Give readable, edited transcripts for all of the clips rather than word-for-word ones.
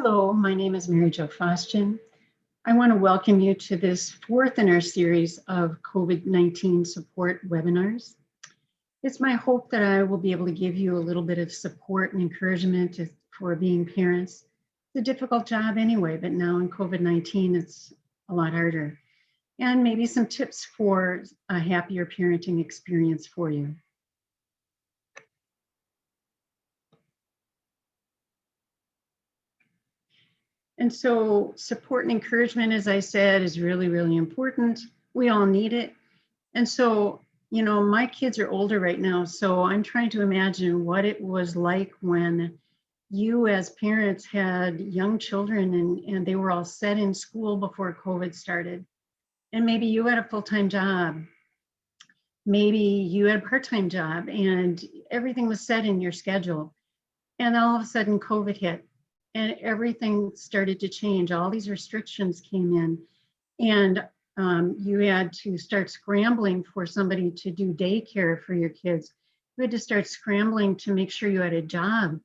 Hello, my name is Mary Jo Faustgen. I want to welcome you to this fourth in our series of COVID-19 support webinars. It's my hope that I will be able to give you a little bit of support and encouragement for being parents. It's a difficult job anyway, but now in COVID-19, it's a lot harder. And maybe some tips for a happier parenting experience for you. And so support and encouragement, as I said, is really, really important. We all need it. And so, my kids are older right now, so I'm trying to imagine what it was like when you as parents had young children and they were all set in school before COVID started. And maybe you had a full-time job. Maybe you had a part-time job and everything was set in your schedule. And all of a sudden COVID hit. And everything started to change. All these restrictions came in, and you had to start scrambling for somebody to do daycare for your kids. You had to start scrambling to make sure you had a job,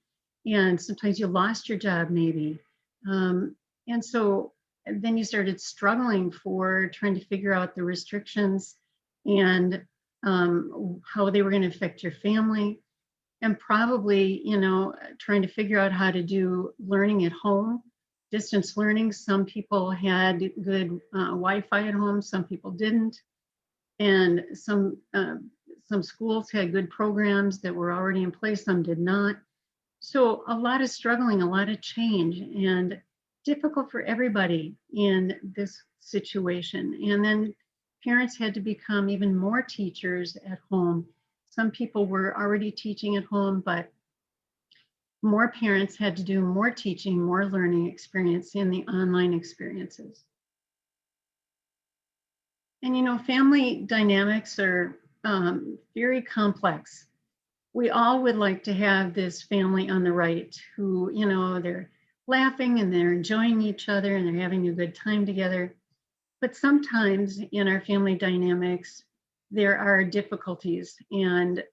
and sometimes you lost your job maybe. And so then you started struggling for trying to figure out the restrictions and how they were going to affect your family. And probably, trying to figure out how to do learning at home, distance learning. Some people had good Wi-Fi at home, some people didn't. And some schools had good programs that were already in place, some did not. So a lot of struggling, a lot of change, and difficult for everybody in this situation. And then parents had to become even more teachers at home. Some people were already teaching at home, but more parents had to do more teaching, more learning experience in the online experiences. And family dynamics are very complex. We all would like to have this family on the right who, they're laughing and they're enjoying each other and they're having a good time together. But sometimes in our family dynamics, there are difficulties and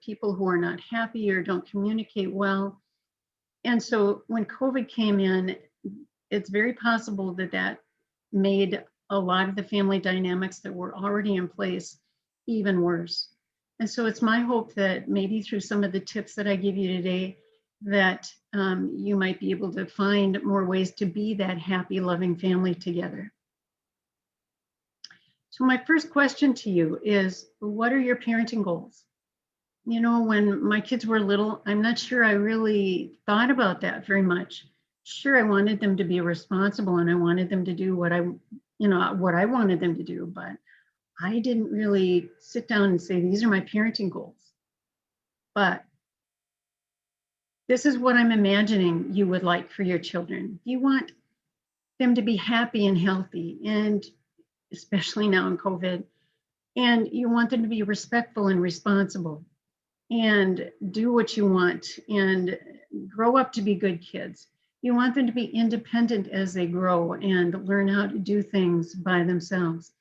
people who are not happy or don't communicate well. And so when COVID came in, it's very possible that made a lot of the family dynamics that were already in place even worse. And so it's my hope that maybe through some of the tips that I give you today, that you might be able to find more ways to be that happy, loving family together. So my first question to you is, what are your parenting goals? When my kids were little, I'm not sure I really thought about that very much. Sure, I wanted them to be responsible and I wanted them to do what I wanted them to do, but I didn't really sit down and say, these are my parenting goals. But this is what I'm imagining you would like for your children. You want them to be happy and healthy, and especially now in COVID, and you want them to be respectful and responsible and do what you want and grow up to be good kids. You want them to be independent as they grow and learn how to do things by themselves.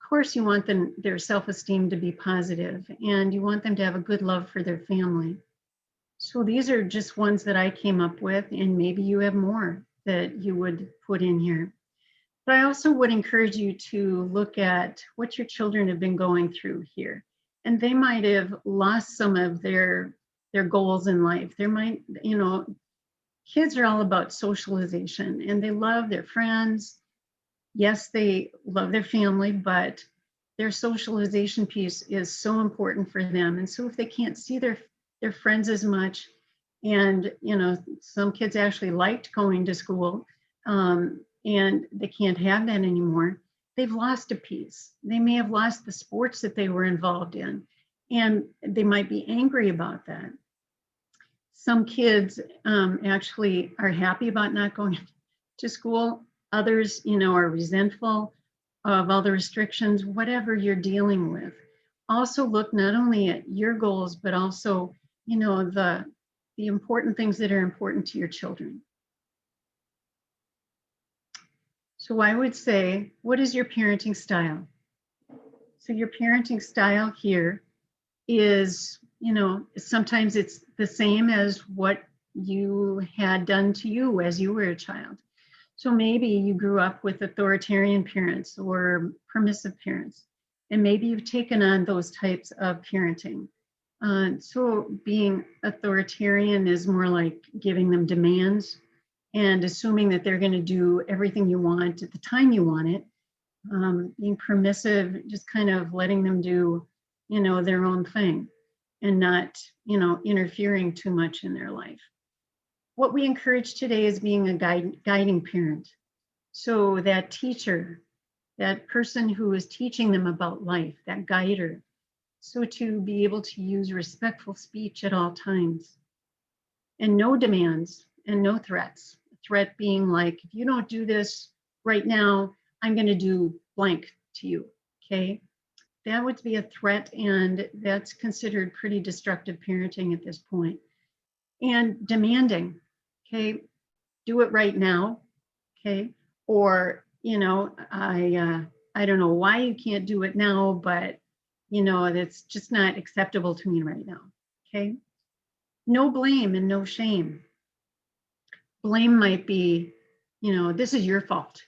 Of course, you want their self-esteem to be positive, and you want them to have a good love for their family. So these are just ones that I came up with, and maybe you have more that you would put in here. But I also would encourage you to look at what your children have been going through here. And they might have lost some of their goals in life. There might, kids are all about socialization and they love their friends. Yes, they love their family, but their socialization piece is so important for them. And so if they can't see their friends as much, and some kids actually liked going to school, and they can't have that anymore, they've lost a piece. They may have lost the sports that they were involved in, and they might be angry about that. Some kids actually are happy about not going to school. Others, are resentful of all the restrictions, whatever you're dealing with. Also look not only at your goals, but also, the important things that are important to your children. So I would say, what is your parenting style? So your parenting style here is, sometimes it's the same as what you had done to you as you were a child. So maybe you grew up with authoritarian parents or permissive parents, and maybe you've taken on those types of parenting. So being authoritarian is more like giving them demands and assuming that they're going to do everything you want at the time you want it. Being permissive, just kind of letting them do, their own thing and not, interfering too much in their life. What we encourage today is being a guiding parent. So that teacher, that person who is teaching them about life, that guider. So to be able to use respectful speech at all times and no demands and no threats. A threat being like, if you don't do this right now, I'm going to do blank to you. Okay. That would be a threat, and that's considered pretty destructive parenting at this point. And demanding, okay, do it right now, okay, or I don't know why you can't do it now, but that's just not acceptable to me right now, okay. No blame and no shame. Blame might be, this is your fault.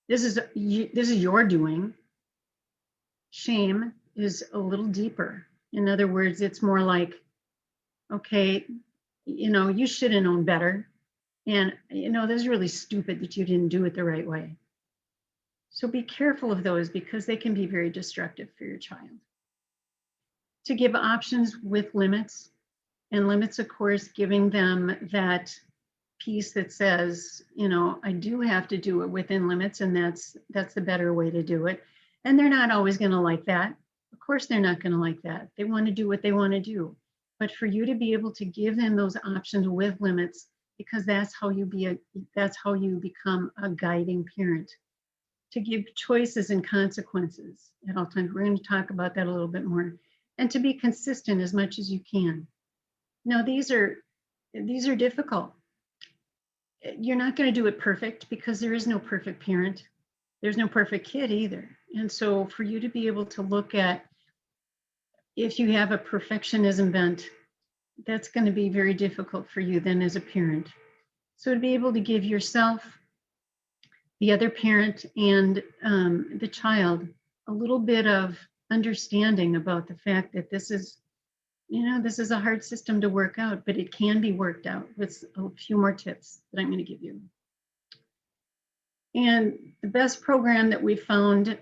This is your doing. Shame is a little deeper. In other words, it's more like, okay, you should have known better. And, this is really stupid that you didn't do it the right way. So be careful of those because they can be very destructive for your child. To give options with limits, and limits, of course, giving them that piece that says, I do have to do it within limits, and that's the better way to do it. And they're not always going to like that. Of course, they're not going to like that. They want to do what they want to do. But for you to be able to give them those options with limits, because that's how you become a guiding parent. To give choices and consequences at all times. We're going to talk about that a little bit more. And to be consistent as much as you can. Now, these are difficult. You're not going to do it perfect because there is no perfect parent. There's no perfect kid either. And so for you to be able to look at, if you have a perfectionism bent, that's going to be very difficult for you then as a parent. So to be able to give yourself, the other parent, and the child a little bit of understanding about the fact that this is a hard system to work out, but it can be worked out with a few more tips that I'm going to give you. And the best program that we found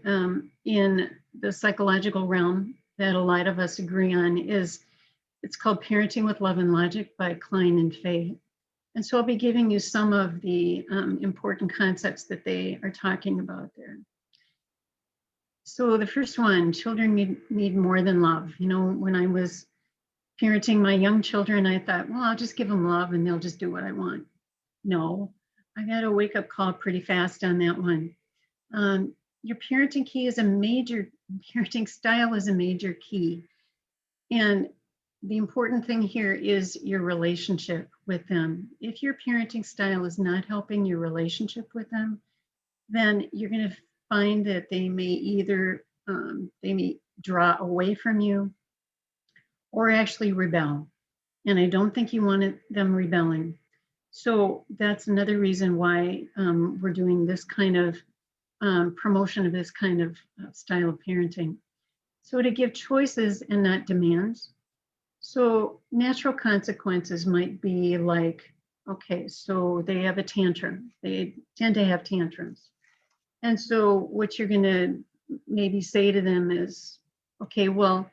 in the psychological realm that a lot of us agree on it's called Parenting with Love and Logic by Klein and Fay. And so I'll be giving you some of the important concepts that they are talking about there. So the first one, children need more than love. When I was parenting my young children, I thought, well, I'll just give them love and they'll just do what I want. No, I got a wake up call pretty fast on that one. Your parenting style is a major key. And the important thing here is your relationship with them. If your parenting style is not helping your relationship with them, then you're going to find that they may either they may draw away from you or actually rebel. And I don't think you want them rebelling. So that's another reason why we're doing this kind of promotion of this kind of style of parenting. So to give choices and not demands. So natural consequences might be like, okay, so they have a tantrum. They tend to have tantrums. And so what you're going to maybe say to them is, okay, well,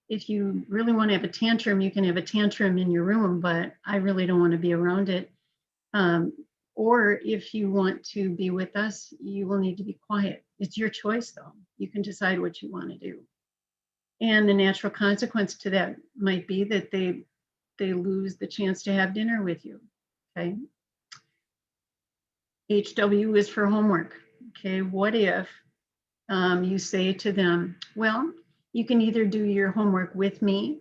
if you really want to have a tantrum, you can have a tantrum in your room, but I really don't want to be around it. Or if you want to be with us, you will need to be quiet. It's your choice, though. You can decide what you want to do. And the natural consequence to that might be that they lose the chance to have dinner with you, okay? HW is for homework, okay? What if you say to them, well, you can either do your homework with me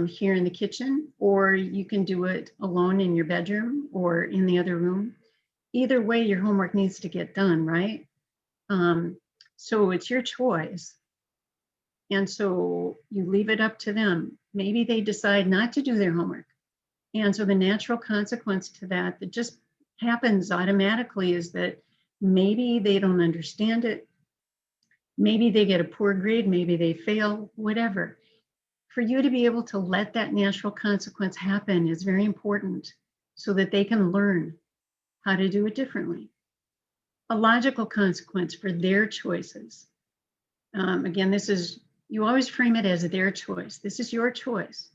here in the kitchen, or you can do it alone in your bedroom or in the other room. Either way, your homework needs to get done, right? So it's your choice. And so you leave it up to them. Maybe they decide not to do their homework. And so the natural consequence to that just happens automatically is that maybe they don't understand it. Maybe they get a poor grade, maybe they fail, whatever. For you to be able to let that natural consequence happen is very important so that they can learn how to do it differently. A logical consequence for their choices. Again, this is, you always frame it as their choice. This is your choice.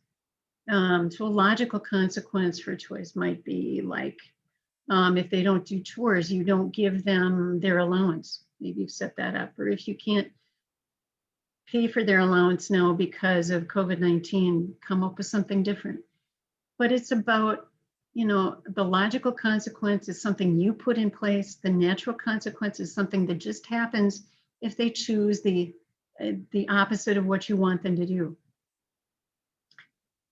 So a logical consequence for choice might be like, if they don't do chores, you don't give them their allowance. Maybe you've set that up. Or if you can't pay for their allowance now because of COVID-19, come up with something different. But it's about, the logical consequence is something you put in place. The natural consequence is something that just happens if they choose the opposite of what you want them to do.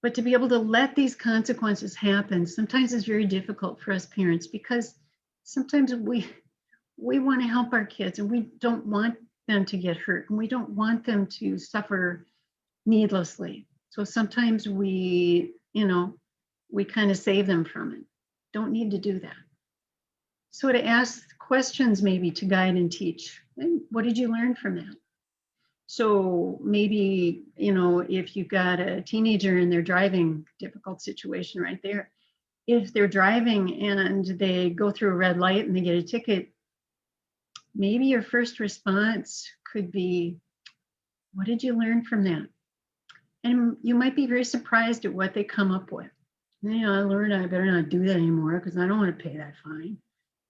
But to be able to let these consequences happen, sometimes it's very difficult for us parents because sometimes we want to help our kids and we don't want them to get hurt and we don't want them to suffer needlessly. So sometimes we kind of save them from it. Don't need to do that. So to ask questions maybe to guide and teach. What did you learn from that? So maybe, if you've got a teenager and they're driving, difficult situation right there. If they're driving and they go through a red light and they get a ticket, maybe your first response could be, what did you learn from that? And you might be very surprised at what they come up with. I learned I better not do that anymore because I don't want to pay that fine.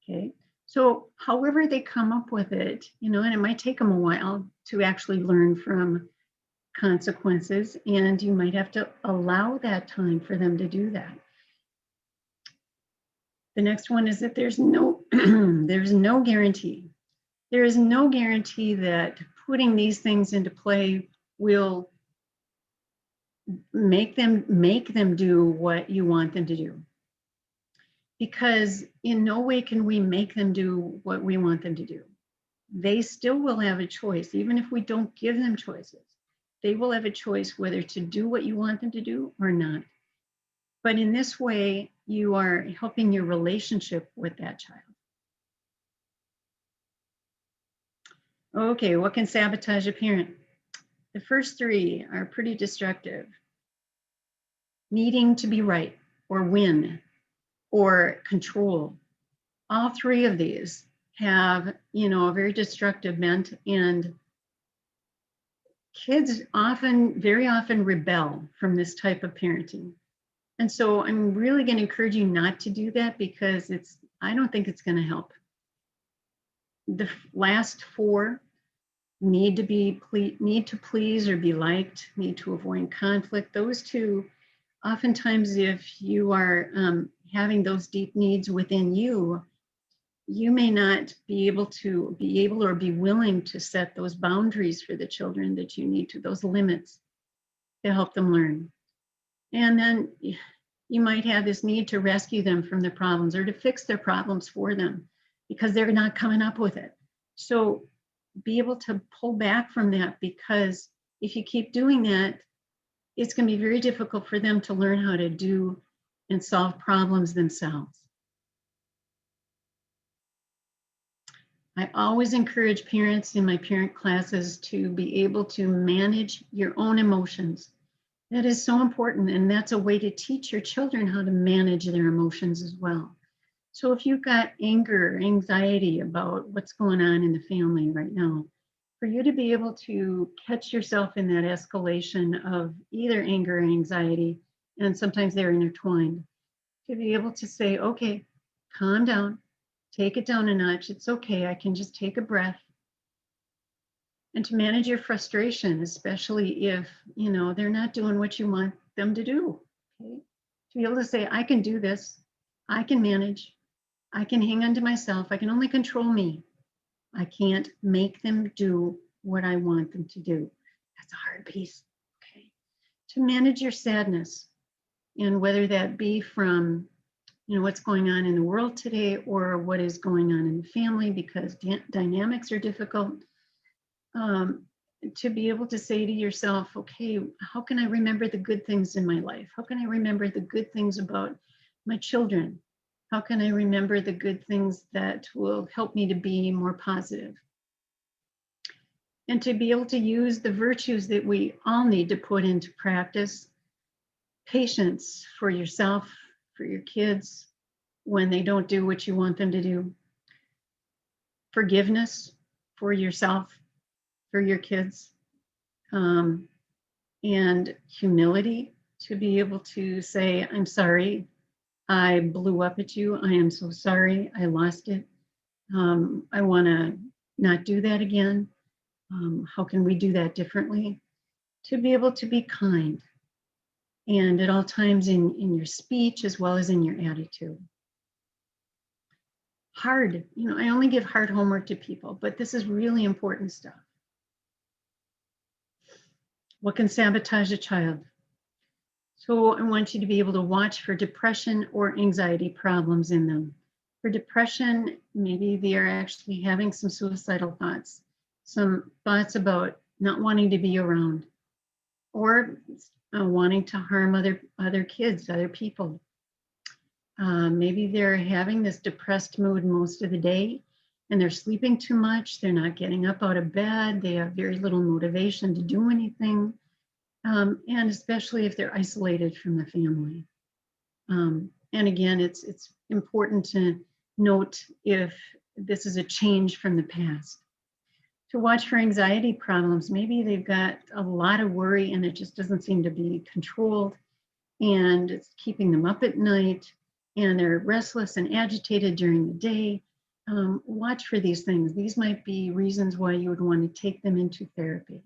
Okay. So however they come up with it, and it might take them a while to actually learn from consequences, and you might have to allow that time for them to do that. The next one is that there's no there's no guarantee. There is no guarantee that putting these things into play will make them do what you want them to do. Because in no way can we make them do what we want them to do. They still will have a choice, even if we don't give them choices. They will have a choice whether to do what you want them to do or not. But in this way, you are helping your relationship with that child. Okay, what can sabotage a parent? The first three are pretty destructive. Needing to be right or win or control. All three of these have, a very destructive bent, and kids very often rebel from this type of parenting. And so I'm really going to encourage you not to do that because I don't think it's going to help. The last four need to please or be liked, need to avoid conflict. Those two, oftentimes if you are having those deep needs within you, you may not be able or be willing to set those boundaries for the children that you need to, those limits to help them learn. And then you might have this need to rescue them from their problems or to fix their problems for them because they're not coming up with it. So be able to pull back from that, because if you keep doing that, it's going to be very difficult for them to learn how to do and solve problems themselves. I always encourage parents in my parent classes to be able to manage your own emotions. That is so important, and that's a way to teach your children how to manage their emotions as well. So if you've got anger, anxiety about what's going on in the family right now, for you to be able to catch yourself in that escalation of either anger or anxiety, and sometimes they're intertwined, to be able to say, okay, calm down, take it down a notch. It's okay. I can just take a breath. And to manage your frustration, especially if, they're not doing what you want them to do. Okay? To be able to say, I can do this. I can manage. I can hang on to myself. I can only control me. I can't make them do what I want them to do. That's a hard piece. Okay. To manage your sadness, and whether that be from what's going on in the world today or what is going on in the family, because dynamics are difficult. to be able to say to yourself, okay, how can I remember the good things in my life? How can I remember the good things about my children? How can I remember the good things that will help me to be more positive? And to be able to use the virtues that we all need to put into practice: patience for yourself, for your kids when they don't do what you want them to do, forgiveness for yourself, for your kids, and humility to be able to say, I'm sorry, I blew up at you. I am so sorry. I lost it. I want to not do that again. How can we do that differently? To be able to be kind, and at all times in your speech as well as in your attitude. Hard, I only give hard homework to people, but this is really important stuff. What can sabotage a child? So I want you to be able to watch for depression or anxiety problems in them. For depression, maybe they are actually having some suicidal thoughts, some thoughts about not wanting to be around, or wanting to harm other kids, other people. Maybe they're having this depressed mood most of the day, and they're sleeping too much. They're not getting up out of bed. They have very little motivation to do anything. And especially if they're isolated from the family. And again, it's important to note if this is a change from the past. To watch for anxiety problems, maybe they've got a lot of worry and it just doesn't seem to be controlled, and it's keeping them up at night, and they're restless and agitated during the day. Watch for these things. These might be reasons why you would want to take them into therapy.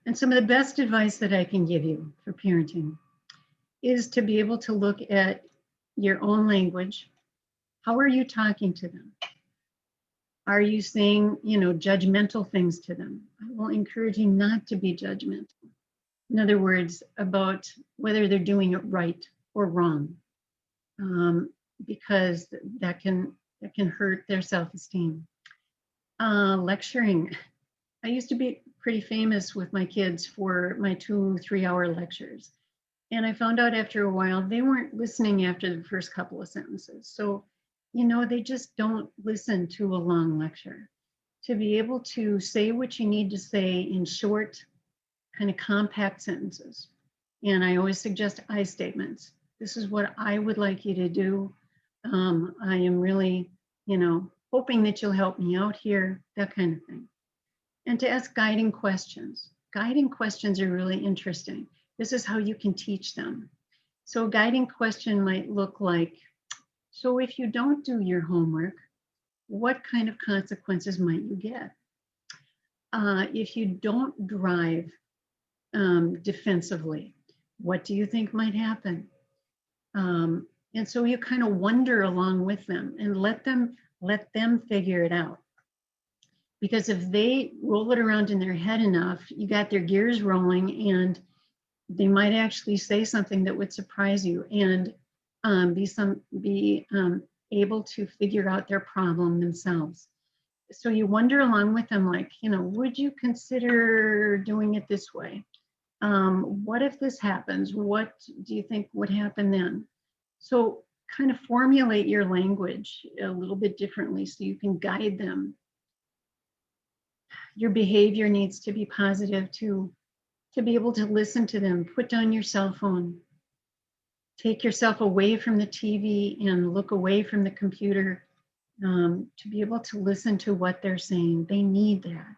And some of the best advice that I can give you for parenting is to be able to look at your own language. How are you talking to them? Are you saying, judgmental things to them? I will encourage you not to be judgmental. In other words, about whether they're doing it right or wrong, because that can hurt their self-esteem. Lecturing. I used to be pretty famous with my kids for my 2-3 hour lectures. And I found out after a while, they weren't listening after the first couple of sentences. So, they just don't listen to a long lecture. To be able to say what you need to say in short, kind of compact sentences. And I always suggest I statements. This is what I would like you to do. I am really, hoping that you'll help me out here, that kind of thing. And to ask guiding questions. Guiding questions are really interesting. This is how you can teach them. So a guiding question might look like, so if you don't do your homework, what kind of consequences might you get? If you don't drive defensively, what do you think might happen? And so you kind of wonder along with them and let them figure it out. Because if they roll it around in their head enough, you got their gears rolling, and they might actually say something that would surprise you and be able to figure out their problem themselves. So you wonder along with them, like, would you consider doing it this way? What if this happens? What do you think would happen then? So kind of formulate your language a little bit differently so you can guide them. Your behavior needs to be positive to be able to listen to them. Put down your cell phone. Take yourself away from the TV and look away from the computer, to be able to listen to what they're saying. They need that.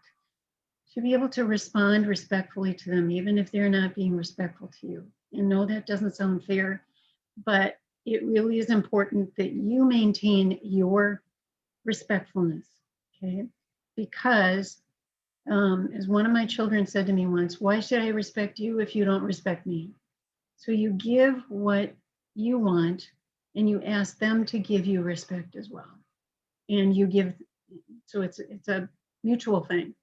To be able to respond respectfully to them, even if they're not being respectful to you. And no, that doesn't sound fair, but it really is important that you maintain your respectfulness, okay? Because as one of my children said to me once, why should I respect you if you don't respect me? So you give what you want, and you ask them to give you respect as well. And you give, so it's a mutual thing.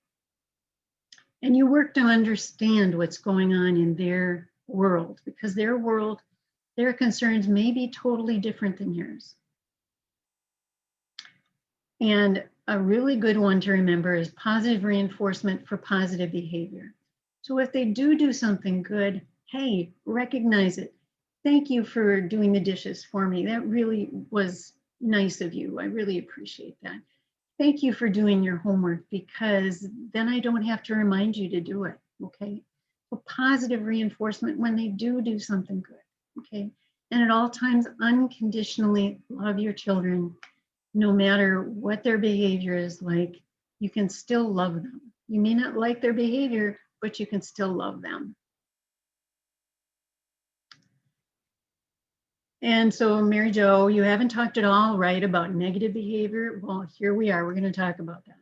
And you work to understand what's going on in their world, because their world, their concerns may be totally different than yours. And a really good one to remember is positive reinforcement for positive behavior. So if they do something good, hey, recognize it. Thank you for doing the dishes for me. That really was nice of you. I really appreciate that. Thank you for doing your homework, because then I don't have to remind you to do it, okay? So positive reinforcement when they do something good, okay? And at all times, unconditionally love your children. No matter what their behavior is like, you can still love them. You may not like their behavior, but you can still love them. And so, Mary Jo, you haven't talked at all, right, about negative behavior. Well, here we are. We're going to talk about that.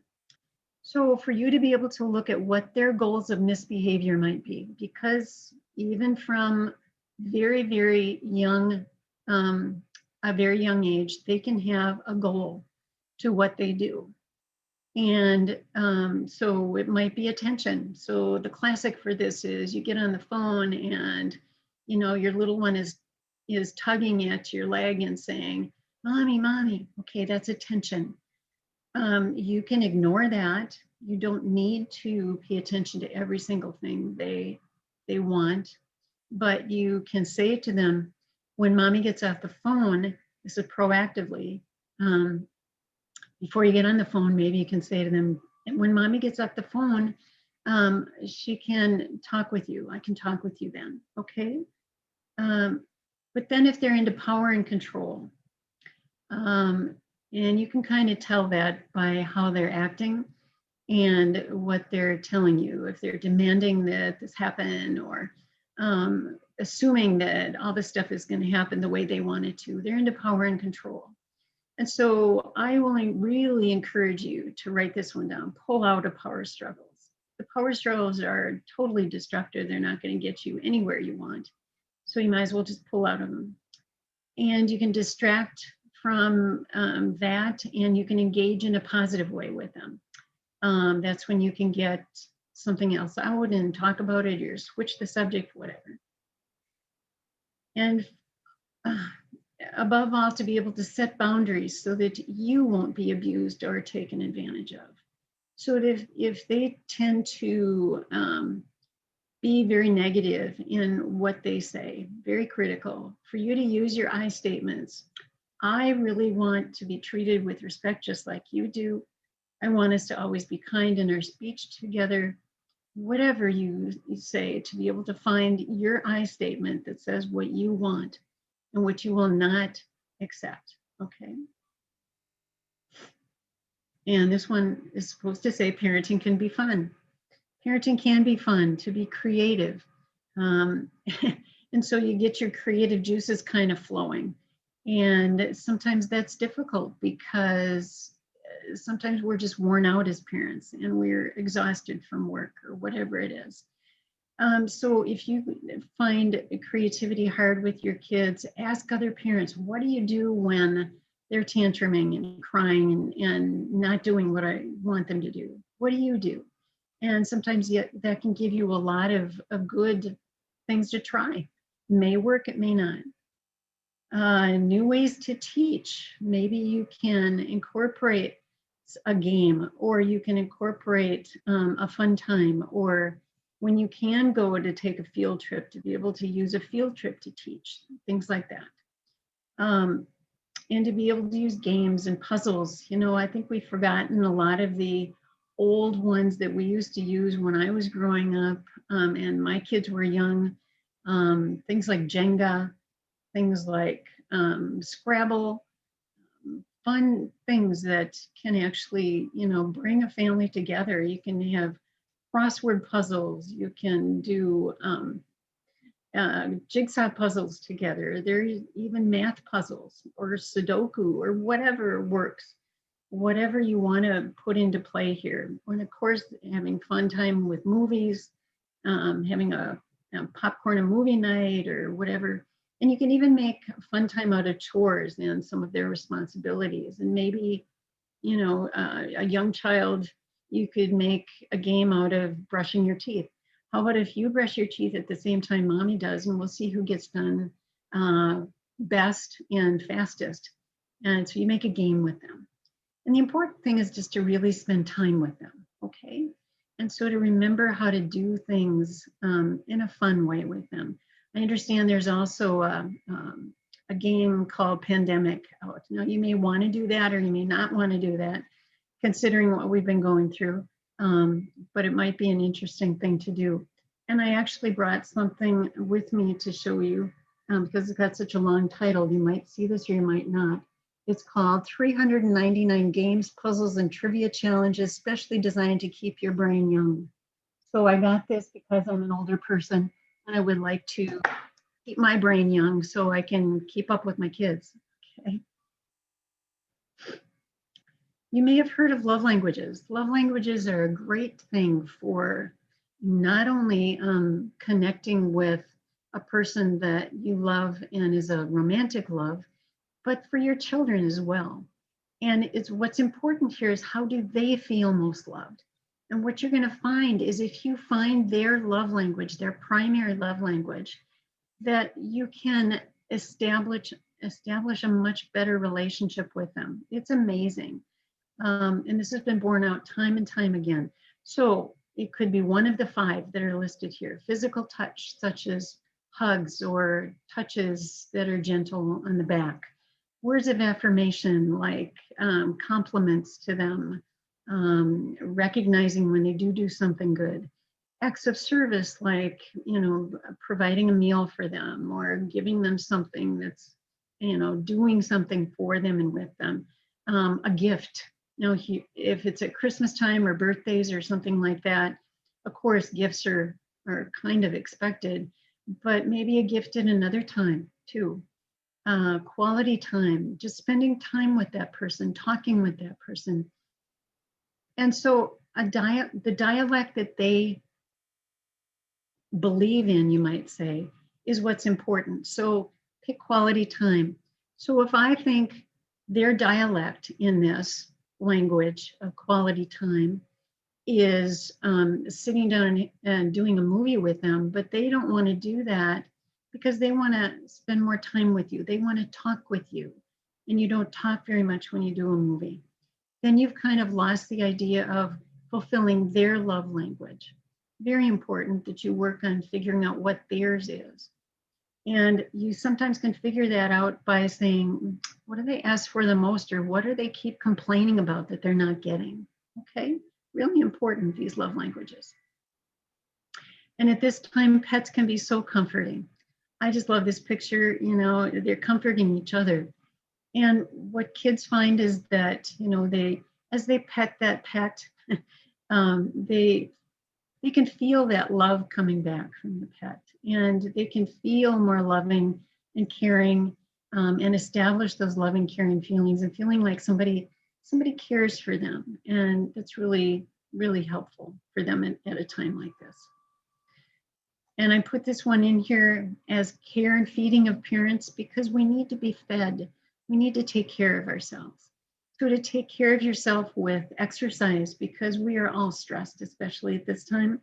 So for you to be able to look at what their goals of misbehavior might be, because even from very, very young, a very young age, they can have a goal to what they do. And so it might be attention. So the classic for this is you get on the phone and, you know, your little one is tugging at your leg and saying, "Mommy, mommy." Okay, that's attention. You can ignore that. You don't need to pay attention to every single thing they want, but you can say to them, when mommy gets off the phone, this is proactively, before you get on the phone, maybe you can say to them, when mommy gets off the phone, she can talk with you. I can talk with you then, okay? But then if they're into power and control, and you can kind of tell that by how they're acting and what they're telling you. If they're demanding that this happen, or assuming that all this stuff is going to happen the way they want it to, they're into power and control. And so I will really encourage you to write this one down. Pull out of power struggles. The power struggles are totally destructive. They're not going to get you anywhere you want. So you might as well just pull out of them. And you can distract from that, and you can engage in a positive way with them. That's when you can get something else out and talk about it, or switch the subject, whatever. And above all, to be able to set boundaries so that you won't be abused or taken advantage of. So that if they tend to be very negative in what they say, very critical, for you to use your I statements. I really want to be treated with respect just like you do. I want us to always be kind in our speech together. Whatever you say, to be able to find your I statement that says what you want and what you will not accept, okay? And this one is supposed to say parenting can be fun. Parenting can be fun, to be creative. And so you get your creative juices kind of flowing. And sometimes that's difficult because sometimes we're just worn out as parents and we're exhausted from work or whatever it is. So if you find creativity hard with your kids, ask other parents, what do you do when they're tantruming and crying and not doing what I want them to do? What do you do? And sometimes that can give you a lot of good things to try. It may work, it may not. New ways to teach. Maybe you can incorporate a game, or you can incorporate a fun time, or when you can go to take a field trip, to be able to use a field trip to teach, things like that. And to be able to use games and puzzles. You know, I think we've forgotten a lot of the old ones that we used to use when I was growing up and my kids were young. Things like Jenga, things like Scrabble, fun things that can actually, you know, bring a family together. You can have crossword puzzles, you can do jigsaw puzzles together. There's even math puzzles or Sudoku or whatever works, whatever you want to put into play here. And of course, having fun time with movies, having a popcorn and movie night or whatever. And you can even make fun time out of chores and some of their responsibilities. And maybe, you know, a young child, you could make a game out of brushing your teeth. How about if you brush your teeth at the same time mommy does, and we'll see who gets done best and fastest. And so you make a game with them. And the important thing is just to really spend time with them, okay? And so to remember how to do things in a fun way with them. I understand there's also a game called Pandemic out. Now, you may want to do that or you may not want to do that, considering what we've been going through, but it might be an interesting thing to do. And I actually brought something with me to show you because it's got such a long title. You might see this or you might not. It's called 399 Games, Puzzles, and Trivia Challenges, specially designed to keep your brain young. So I got this because I'm an older person and I would like to keep my brain young so I can keep up with my kids. Okay. You may have heard of love languages. Love languages are a great thing for not only connecting with a person that you love and is a romantic love, but for your children as well. And it's what's important here is how do they feel most loved? And what you're going to find is if you find their love language, their primary love language, that you can establish a much better relationship with them. It's amazing. And this has been borne out time and time again. So it could be one of the 5 that are listed here. Physical touch, such as hugs or touches that are gentle on the back. Words of affirmation, like compliments to them, recognizing when they do something good. Acts of service, like, providing a meal for them or giving them something that's, doing something for them and with them. A gift. Now, if it's at Christmas time or birthdays or something like that, of course, gifts are kind of expected, but maybe a gift at another time too. Quality time, just spending time with that person, talking with that person. And so the dialect that they believe in, you might say, is what's important. So pick quality time. So if I think their dialect in this language of quality time is sitting down and doing a movie with them, but they don't want to do that because they want to spend more time with you. They want to talk with you, and you don't talk very much when you do a movie. Then you've kind of lost the idea of fulfilling their love language. Very important that you work on figuring out what theirs is. And you sometimes can figure that out by saying, what do they ask for the most, or what do they keep complaining about that they're not getting? Okay, really important, these love languages. And at this time, pets can be so comforting. I just love this picture, they're comforting each other. And what kids find is that, as they pet that pet, they can feel that love coming back from the pet, and they can feel more loving and caring, and establish those loving, caring feelings and feeling like somebody cares for them. And that's really, really helpful for them at a time like this. And I put this one in here as care and feeding of parents because we need to be fed. We need to take care of ourselves. So to take care of yourself with exercise, because we are all stressed, especially at this time,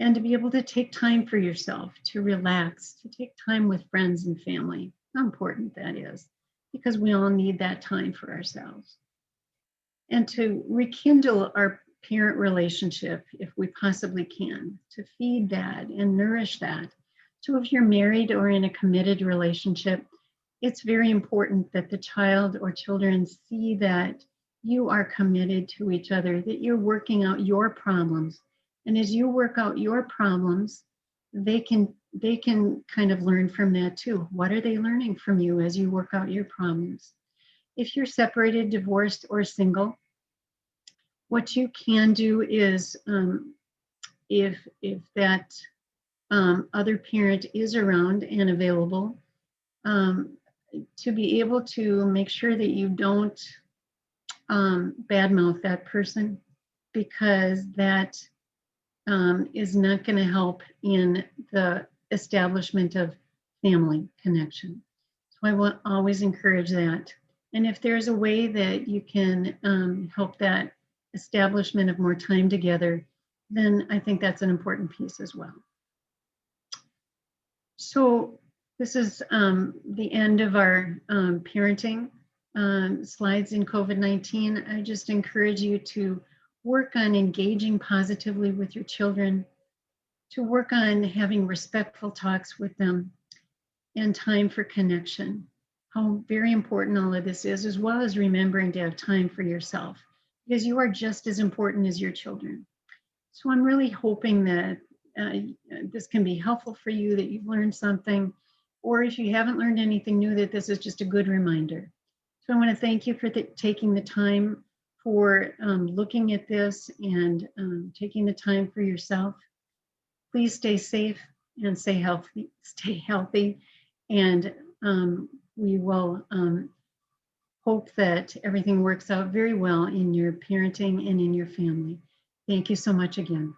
and to be able to take time for yourself, to relax, to take time with friends and family. How important that is, because we all need that time for ourselves. And to rekindle our parent relationship if we possibly can, to feed that and nourish that. So if you're married or in a committed relationship, it's very important that the child or children see that you are committed to each other, that you're working out your problems. And as you work out your problems, they can kind of learn from that too. What are they learning from you as you work out your problems? If you're separated, divorced, or single, what you can do is, if that other parent is around and available, to be able to make sure that you don't badmouth that person, because that is not going to help in the establishment of family connection. So I will always encourage that. And if there's a way that you can help that establishment of more time together, then I think that's an important piece as well. So this is the end of our parenting. slides in COVID-19, I just encourage you to work on engaging positively with your children, to work on having respectful talks with them, and time for connection. How very important all of this is, as well as remembering to have time for yourself, because you are just as important as your children. So I'm really hoping that this can be helpful for you, that you've learned something, or if you haven't learned anything new, that this is just a good reminder. So I want to thank you for taking the time for looking at this and taking the time for yourself. Please stay safe and stay healthy, and we will hope that everything works out very well in your parenting and in your family. Thank you so much again.